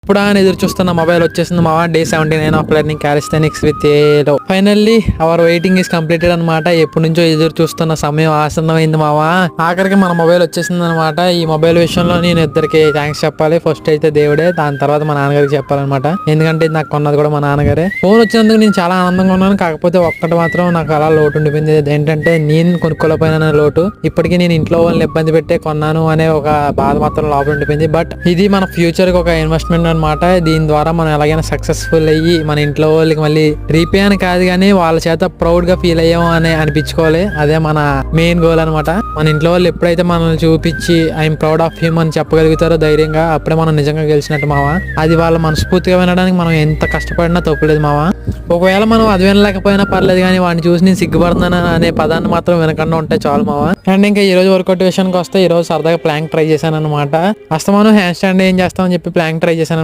ఇప్పుడు ఆయన ఎదురు చూస్తున్న మొబైల్ వచ్చేసింది మావా. Day 79 of learning calisthenics with ఏలో. Finally our waiting is completed అనమాట. ఎప్పటి నుంచో ఎదురు చూస్తున్న సమయం ఆసన్నమైంది మావా. ఆఖరికి మన మొబైల్ వచ్చేసింది అనమాట. ఈ మొబైల్ విషయంలో నేను ఇద్దరికి థ్యాంక్స్ చెప్పాలి. ఫస్ట్ అయితే దేవుడే, దాని తర్వాత మా నాన్నగారికి చెప్పాలన్నమాట. ఎందుకంటే ఇది నాకు కొన్నది కూడా మా నాన్నగారే. ఫోన్ వచ్చినందుకు నేను చాలా ఆనందంగా ఉన్నాను. కాకపోతే ఒక్కటి మాత్రం నాకు అలా లోటు ఉండిపోయింది. ఏంటంటే నేను కొనుక్కోలేకపోయినా లోటు. ఇప్పటికీ నేను ఇంట్లో వాళ్ళని ఇబ్బంది పెట్టే కొన్నాను అనే ఒక బాధ మాత్రం లోపల ఉండిపోయింది. బట్ ఇది మన ఫ్యూచర్ కి ఒక ఇన్వెస్ట్మెంట్ అనమాట. దీని ద్వారా మనం ఎలాగైనా సక్సెస్ఫుల్ అయ్యి మన ఇంట్లో వాళ్ళకి మళ్ళీ రీపే అని కాదు కానీ వాళ్ళ చేత ప్రౌడ్ గా ఫీల్ అయ్యాము అని అనిపించుకోవాలి. అదే మన మెయిన్ గోల్ అనమాట. మన ఇంట్లో వాళ్ళు ఎప్పుడైతే మనల్ని చూపించి ఐఎమ్ ప్రౌడ్ ఆఫ్ హిమ్ అని చెప్పగలుగుతారో ధైర్యంగా, అప్పుడే మనం నిజంగా గెలిచినట్టు మావా. అది వాళ్ళ మనస్ఫూర్తిగా వినడానికి మనం ఎంత కష్టపడినా తప్పులేదు మావా. ఒకవేళ మనం అది వినలేకపోయినా పర్లేదు కానీ వాడిని చూసి నేను సిగ్గుపడుతున్నాను అనే పదాన్ని మాత్రం వినకుండా ఉంటే చాలు మావా. అండ్ ఇంకా ఈ రోజు వర్కౌట్ విషయానికి వస్తే ఈ రోజు సరదాగా ప్లాంక్ ట్రై చేశాను అనమాట. అస్తమానం హ్యాండ్ స్టాండ్ ఏం చేస్తామని చెప్పి ప్లాంక్ ట్రై చేశాను.